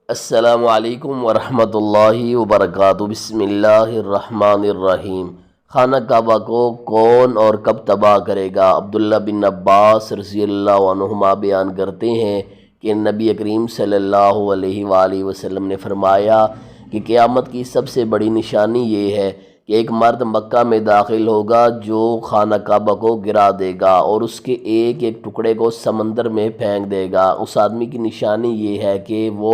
السلام علیکم ورحمۃ اللہ وبرکاتہ۔ بسم اللہ الرحمن الرحیم۔ خانہ کعبہ کو کون اور کب تباہ کرے گا؟ عبداللہ بن عباس رضی اللہ عنہما بیان کرتے ہیں کہ نبی کریم صلی اللہ علیہ وآلہ وسلم نے فرمایا کہ قیامت کی سب سے بڑی نشانی یہ ہے کہ ایک مرد مکہ میں داخل ہوگا جو خانہ کعبہ کو گرا دے گا اور اس کے ایک ایک ٹکڑے کو سمندر میں پھینک دے گا۔ اس آدمی کی نشانی یہ ہے کہ وہ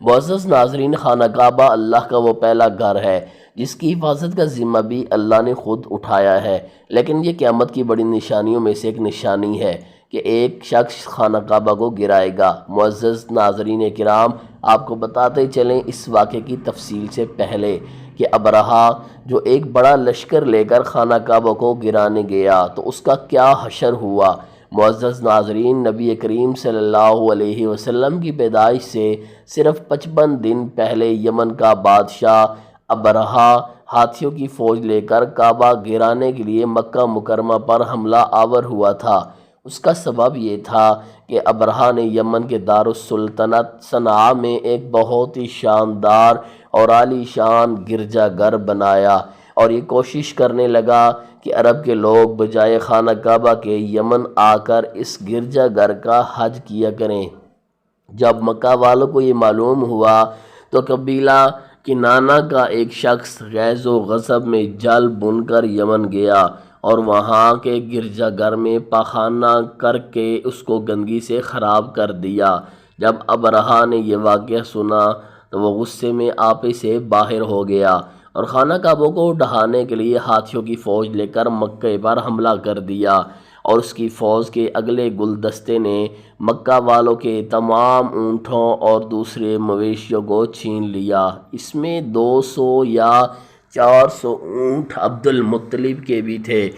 معزز ناظرین، خانہ کعبہ اللہ کا وہ پہلا گھر ہے جس کی حفاظت کا ذمہ بھی اللہ نے خود اٹھایا ہے، لیکن یہ قیامت کی بڑی نشانیوں میں سے ایک نشانی ہے کہ ایک شخص خانہ کعبہ کو گرائے گا۔ معزز ناظرین کرام، آپ کو بتاتے چلیں اس واقعے کی تفصیل سے پہلے کہ ابرہہ جو ایک بڑا لشکر لے کر خانہ کعبہ کو گرانے گیا تو اس کا کیا حشر ہوا۔ معزز ناظرین، نبی کریم صلی اللہ علیہ وسلم کی پیدائش سے صرف 55 دن پہلے یمن کا بادشاہ ابرہہ ہاتھیوں کی فوج لے کر کعبہ گرانے کے لیے مکہ مکرمہ پر حملہ آور ہوا تھا۔ اس کا سبب یہ تھا کہ ابرہہ نے یمن کے دارالسلطنت صنعاء میں ایک بہت ہی شاندار اور عالی شان گرجا گھر بنایا اور یہ کوشش کرنے لگا کہ عرب کے لوگ بجائے خانہ کعبہ کے یمن آ کر اس گرجا گھر کا حج کیا کریں۔ جب مکہ والوں کو یہ معلوم ہوا تو قبیلہ کنانہ کا ایک شخص غیظ و غضب میں جل بن کر یمن گیا اور وہاں کے گرجا گھر میں پاخانہ کر کے اس کو گندگی سے خراب کر دیا۔ جب ابرہہ نے یہ واقعہ سنا تو وہ غصے میں آپے سے باہر ہو گیا اور خانہ کعبہ کو ڈھانے کے لیے ہاتھیوں کی فوج لے کر مکہ پر حملہ کر دیا اور اس کی فوج کے اگلے گلدستے نے مکہ والوں کے تمام اونٹوں اور دوسرے مویشیوں کو چھین لیا۔ اس میں 200 یا 400 اونٹ عبد المطلب کے بھی تھے۔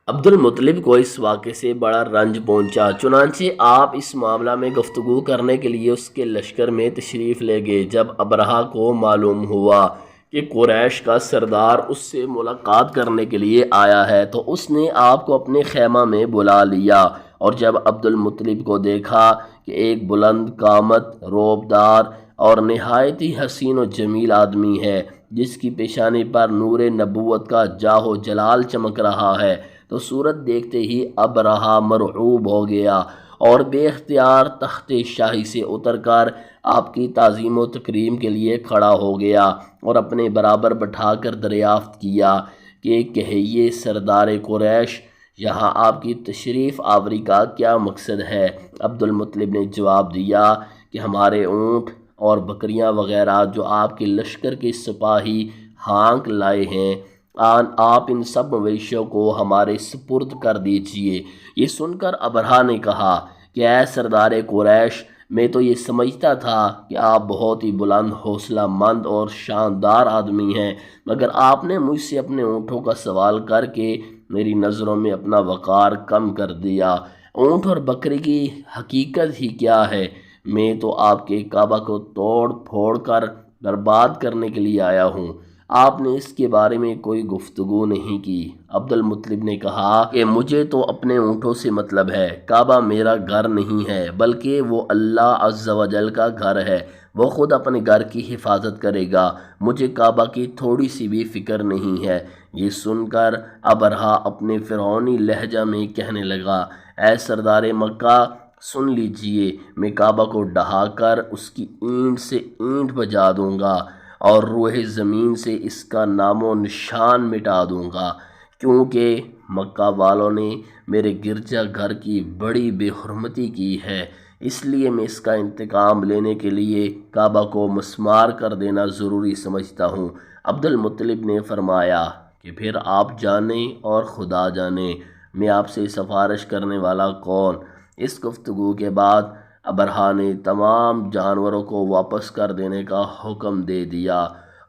عبد المطلب کو اس واقعے سے بڑا رنج پہنچا، چنانچہ آپ اس معاملہ میں گفتگو کرنے کے لیے اس کے لشکر میں تشریف لے گئے۔ جب ابرہہ کو معلوم ہوا کہ قریش کا سردار اس سے ملاقات کرنے کے لیے آیا ہے تو اس نے آپ کو اپنے خیمہ میں بلا لیا، اور جب عبد المطلب کو دیکھا کہ ایک بلند قامت، روبدار اور نہایت ہی حسین و جمیل آدمی ہے جس کی پیشانی پر نور نبوت کا جاہ و جلال چمک رہا ہے، تو صورت دیکھتے ہی ابرہہ مرعوب ہو گیا اور بے اختیار تخت شاہی سے اتر کر آپ کی تعظیم و تکریم کے لیے کھڑا ہو گیا اور اپنے برابر بٹھا کر دریافت کیا کہ کہیے سردار قریش، یہاں آپ کی تشریف آوری کا کیا مقصد ہے؟ عبد المطلب نے جواب دیا کہ ہمارے اونٹ اور بکریاں وغیرہ جو آپ کے لشکر کے سپاہی ہانک لائے ہیں، آپ ان سب مویشیوں کو ہمارے سپرد کر دیجئے۔ یہ سن کر ابرہہ نے کہا کہ اے سردار قریش، میں تو یہ سمجھتا تھا کہ آپ بہت ہی بلند حوصلہ مند اور شاندار آدمی ہیں، مگر آپ نے مجھ سے اپنے اونٹوں کا سوال کر کے میری نظروں میں اپنا وقار کم کر دیا۔ اونٹ اور بکری کی حقیقت ہی کیا ہے؟ میں تو آپ کے کعبہ کو توڑ پھوڑ کر برباد کرنے کے لیے آیا ہوں، آپ نے اس کے بارے میں کوئی گفتگو نہیں کی۔ عبد المطلب نے کہا کہ مجھے تو اپنے اونٹوں سے مطلب ہے، کعبہ میرا گھر نہیں ہے بلکہ وہ اللہ عز و جل کا گھر ہے، وہ خود اپنے گھر کی حفاظت کرے گا، مجھے کعبہ کی تھوڑی سی بھی فکر نہیں ہے۔ یہ سن کر ابرہہ اپنے فرعونی لہجہ میں کہنے لگا، اے سردار مکہ، سن لیجئے، میں کعبہ کو ڈھا کر اس کی اینٹ سے اینٹ بجا دوں گا اور روح زمین سے اس کا نام و نشان مٹا دوں گا، کیونکہ مکہ والوں نے میرے گرجا گھر کی بڑی بے حرمتی کی ہے، اس لیے میں اس کا انتقام لینے کے لیے کعبہ کو مسمار کر دینا ضروری سمجھتا ہوں۔ عبد المطلب نے فرمایا کہ پھر آپ جانیں اور خدا جانے، میں آپ سے سفارش کرنے والا کون؟ اس گفتگو کے بعد ابرہہ نے تمام جانوروں کو واپس کر دینے کا حکم دے دیا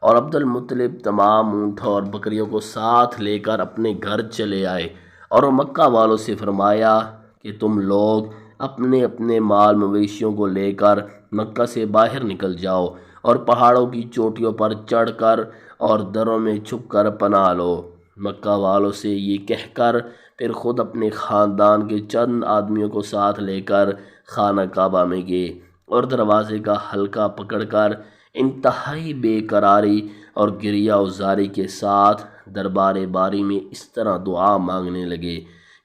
اور عبد المطلب تمام اونٹوں اور بکریوں کو ساتھ لے کر اپنے گھر چلے آئے اور مکہ والوں سے فرمایا کہ تم لوگ اپنے اپنے مال مویشیوں کو لے کر مکہ سے باہر نکل جاؤ اور پہاڑوں کی چوٹیوں پر چڑھ کر اور دروں میں چھپ کر پناہ لو۔ مکہ والوں سے یہ کہہ کر پھر خود اپنے خاندان کے چند آدمیوں کو ساتھ لے کر خانہ کعبہ میں گئے اور دروازے کا حلقہ پکڑ کر انتہائی بے قراری اور گریہ وزاری کے ساتھ دربار باری میں اس طرح دعا مانگنے لگے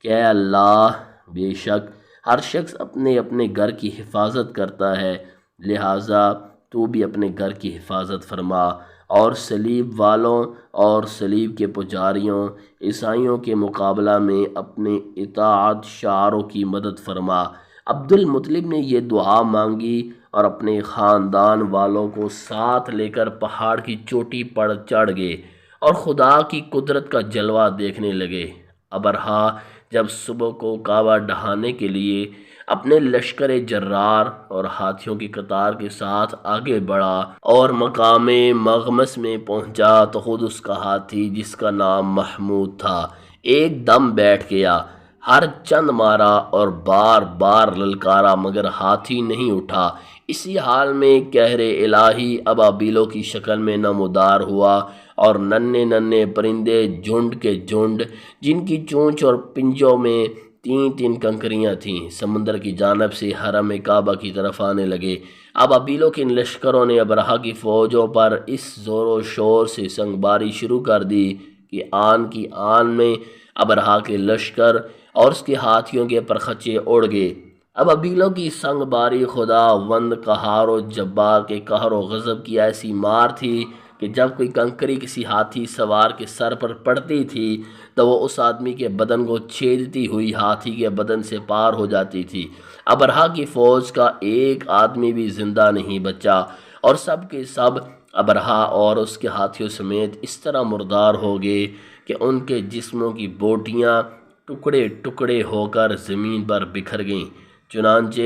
کہ اے اللہ، بے شک ہر شخص اپنے اپنے گھر کی حفاظت کرتا ہے، لہٰذا تو بھی اپنے گھر کی حفاظت فرما، اور صلیب والوں اور صلیب کے پجاریوں عیسائیوں کے مقابلہ میں اپنے اطاعت شعاروں کی مدد فرما۔ عبد المطلب نے یہ دعا مانگی اور اپنے خاندان والوں کو ساتھ لے کر پہاڑ کی چوٹی پر چڑھ گئے اور خدا کی قدرت کا جلوہ دیکھنے لگے۔ ابرہہ جب صبح کو کعبہ ڈھانے کے لیے اپنے لشکر جرار اور ہاتھیوں کی قطار کے ساتھ آگے بڑھا اور مقام مغمس میں پہنچا تو خود اس کا ہاتھی، جس کا نام محمود تھا، ایک دم بیٹھ گیا۔ ہر چند مارا اور بار بار للکارا مگر ہاتھی نہیں اٹھا۔ اسی حال میں قہر الہی ابابیلوں کی شکل میں نمودار ہوا اور ننھے ننھے پرندے جھنڈ کے جھنڈ، جن کی چونچ اور پنجوں میں تین تین کنکریاں تھیں، سمندر کی جانب سے حرم کعبہ کی طرف آنے لگے۔ ابابیلوں کے ان لشکروں نے ابرہہ کی فوجوں پر اس زور و شور سے سنگ باری شروع کر دی کہ آن کی آن میں ابرہہ کے لشکر اور اس کے ہاتھیوں کے پرخچے اڑ گئے۔ ابابیلوں کی سنگ باری خدا وند قہار و جبار کے قہر و غضب کی ایسی مار تھی کہ جب کوئی کنکری کسی ہاتھی سوار کے سر پر پڑتی تھی تو وہ اس آدمی کے بدن کو چھیدتی ہوئی ہاتھی کے بدن سے پار ہو جاتی تھی۔ ابرہہ کی فوج کا ایک آدمی بھی زندہ نہیں بچا اور سب کے سب ابرہہ اور اس کے ہاتھیوں سمیت اس طرح مردار ہو گئے کہ ان کے جسموں کی بوٹیاں ٹکڑے ٹکڑے ہو کر زمین پر بکھر گئیں۔ چنانچہ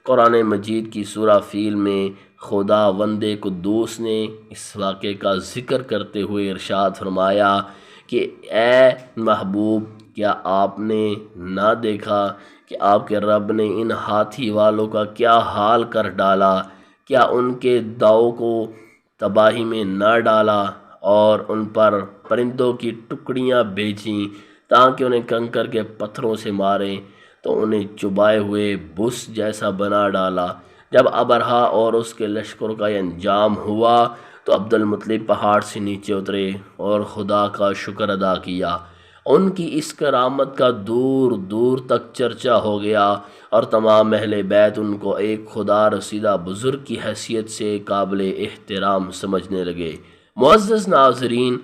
قرآن مجید کی سورہ فیل میں خدا وند قدوس نے اس واقعے کا ذکر کرتے ہوئے ارشاد فرمایا کہ اے محبوب، کیا آپ نے نہ دیکھا کہ آپ کے رب نے ان ہاتھی والوں کا کیا حال کر ڈالا؟ کیا ان کے داؤ کو تباہی میں نہ ڈالا اور ان پر پرندوں کی ٹکڑیاں بھیجیں تاکہ انہیں کنکر کے پتھروں سے ماریں تو انہیں چبائے ہوئے بس جیسا بنا ڈالا۔ جب ابرہہ اور اس کے لشکر کا یہ انجام ہوا تو عبد المطلب پہاڑ سے نیچے اترے اور خدا کا شکر ادا کیا۔ ان کی اس کرامت کا دور دور تک چرچا ہو گیا اور تمام اہل بیت ان کو ایک خدا رسیدہ بزرگ کی حیثیت سے قابل احترام سمجھنے لگے۔ معزز ناظرین،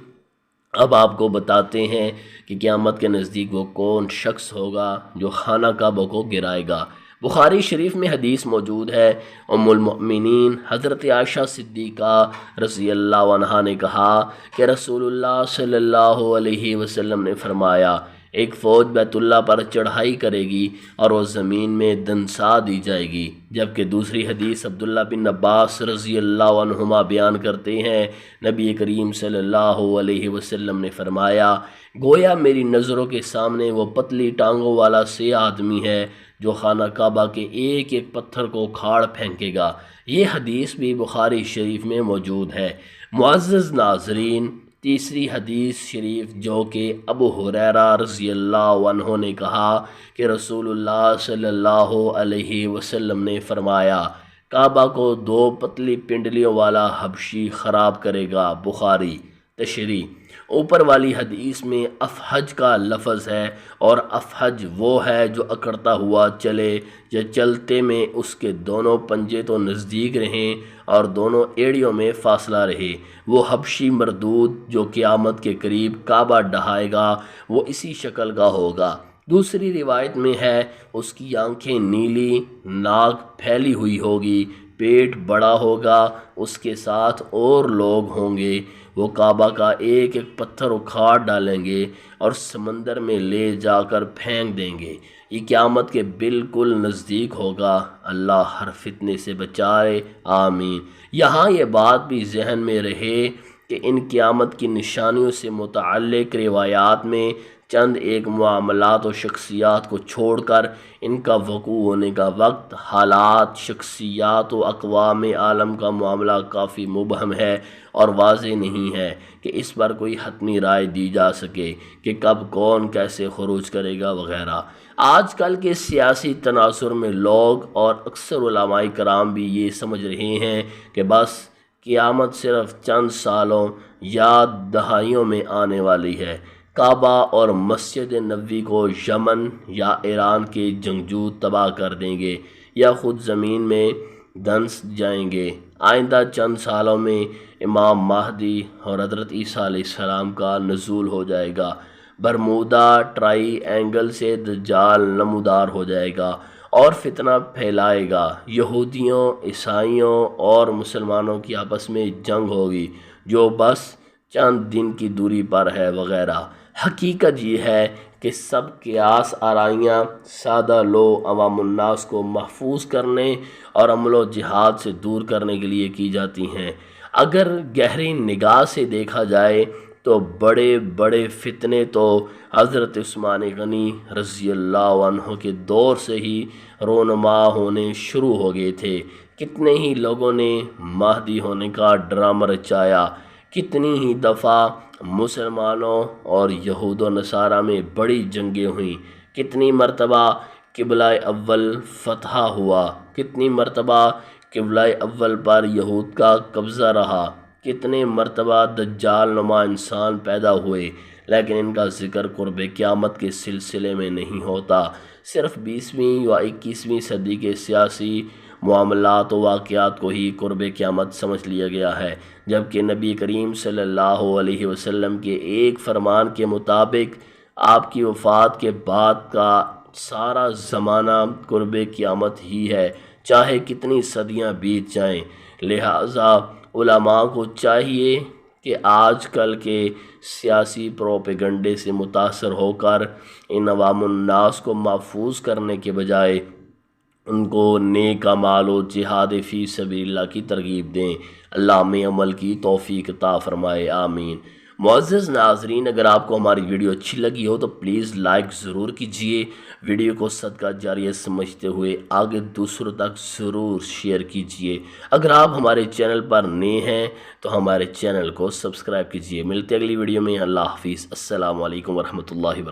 اب آپ کو بتاتے ہیں کہ قیامت کے نزدیک وہ کون شخص ہوگا جو خانہ کعبہ کو گرائے گا۔ بخاری شریف میں حدیث موجود ہے، ام المؤمنین حضرت عائشہ صدیقہ رضی اللہ عنہا نے کہا کہ رسول اللہ صلی اللہ علیہ وسلم نے فرمایا، ایک فوج بیت اللہ پر چڑھائی کرے گی اور وہ زمین میں دنسا دی جائے گی۔ جبکہ دوسری حدیث عبداللہ بن عباس رضی اللہ عنہما بیان کرتے ہیں، نبی کریم صلی اللہ علیہ وسلم نے فرمایا، گویا میری نظروں کے سامنے وہ پتلی ٹانگوں والا سیاہ آدمی ہے جو خانہ کعبہ کے ایک ایک پتھر کو کھاڑ پھینکے گا۔ یہ حدیث بھی بخاری شریف میں موجود ہے۔ معزز ناظرین، تیسری حدیث شریف جو کہ ابو ہریرہ رضی اللہ عنہ نے کہا کہ رسول اللہ صلی اللہ علیہ وسلم نے فرمایا، کعبہ کو دو پتلی پنڈلیوں والا حبشی خراب کرے گا۔ بخاری۔ تشریح: اوپر والی حدیث میں افحج کا لفظ ہے اور افحج وہ ہے جو اکڑتا ہوا چلے یا چلتے میں اس کے دونوں پنجے تو نزدیک رہیں اور دونوں ایڑیوں میں فاصلہ رہے۔ وہ حبشی مردود جو قیامت کے قریب کعبہ ڈھائے گا وہ اسی شکل کا ہوگا۔ دوسری روایت میں ہے، اس کی آنکھیں نیلی، ناک پھیلی ہوئی ہوگی، پیٹ بڑا ہوگا، اس کے ساتھ اور لوگ ہوں گے، وہ کعبہ کا ایک ایک پتھر اکھاڑ ڈالیں گے اور سمندر میں لے جا کر پھینک دیں گے۔ یہ قیامت کے بالکل نزدیک ہوگا۔ اللہ ہر فتنے سے بچائے، آمین۔ یہاں یہ بات بھی ذہن میں رہے کہ ان قیامت کی نشانیوں سے متعلق روایات میں چند ایک معاملات و شخصیات کو چھوڑ کر ان کا وقوع ہونے کا وقت، حالات، شخصیات و اقوام عالم کا معاملہ کافی مبہم ہے اور واضح نہیں ہے کہ اس پر کوئی حتمی رائے دی جا سکے کہ کب کون کیسے خروج کرے گا وغیرہ۔ آج کل کے سیاسی تناظر میں لوگ اور اکثر علماء کرام بھی یہ سمجھ رہے ہیں کہ بس قیامت صرف چند سالوں یا دہائیوں میں آنے والی ہے۔ کعبہ اور مسجد نبوی کو یمن یا ایران کے جنگجو تباہ کر دیں گے یا خود زمین میں دھنس جائیں گے۔ آئندہ چند سالوں میں امام مہدی اور حضرت عیسیٰ علیہ السلام کا نزول ہو جائے گا۔ برمودا ٹرائی اینگل سے دجال نمودار ہو جائے گا اور فتنہ پھیلائے گا۔ یہودیوں، عیسائیوں اور مسلمانوں کی آپس میں جنگ ہوگی جو بس چند دن کی دوری پر ہے وغیرہ۔ حقیقت یہ ہے کہ سب قیاس آرائیاں سادہ لو عوام الناس کو محفوظ کرنے اور عمل و جہاد سے دور کرنے کے لیے کی جاتی ہیں۔ اگر گہری نگاہ سے دیکھا جائے تو بڑے بڑے فتنے تو حضرت عثمان غنی رضی اللہ عنہ کے دور سے ہی رونما ہونے شروع ہو گئے تھے۔ کتنے ہی لوگوں نے مہدی ہونے کا ڈرامہ رچایا، کتنی ہی دفعہ مسلمانوں اور یہود و نصارہ میں بڑی جنگیں ہوئیں، کتنی مرتبہ قبلہ اول فتح ہوا، کتنی مرتبہ قبلہ اول پر یہود کا قبضہ رہا، کتنے مرتبہ دجال نما انسان پیدا ہوئے، لیکن ان کا ذکر قرب قیامت کے سلسلے میں نہیں ہوتا۔ صرف 20ویں یا 21ویں صدی کے سیاسی معاملات و واقعات کو ہی قرب قیامت سمجھ لیا گیا ہے، جبکہ نبی کریم صلی اللہ علیہ وسلم کے ایک فرمان کے مطابق آپ کی وفات کے بعد کا سارا زمانہ قرب قیامت ہی ہے، چاہے کتنی صدیاں بیت جائیں۔ لہٰذا علماء کو چاہیے کہ آج کل کے سیاسی پروپیگنڈے سے متاثر ہو کر ان عوام الناس کو محفوظ کرنے کے بجائے ان کو نیک اعمال و جہاد فی سبیل اللہ کی ترغیب دیں۔ اللہ ہمیں عمل کی توفیق عطا فرمائے، آمین۔ معزز ناظرین، اگر آپ کو ہماری ویڈیو اچھی لگی ہو تو پلیز لائک ضرور کیجئے، ویڈیو کو صدقہ جاریہ سمجھتے ہوئے آگے دوسروں تک ضرور شیئر کیجئے۔ اگر آپ ہمارے چینل پر نئے ہیں تو ہمارے چینل کو سبسکرائب کیجئے۔ ملتے اگلی ویڈیو میں، اللہ حافظ، السلام علیکم ورحمۃ اللہ وبرکاتہ۔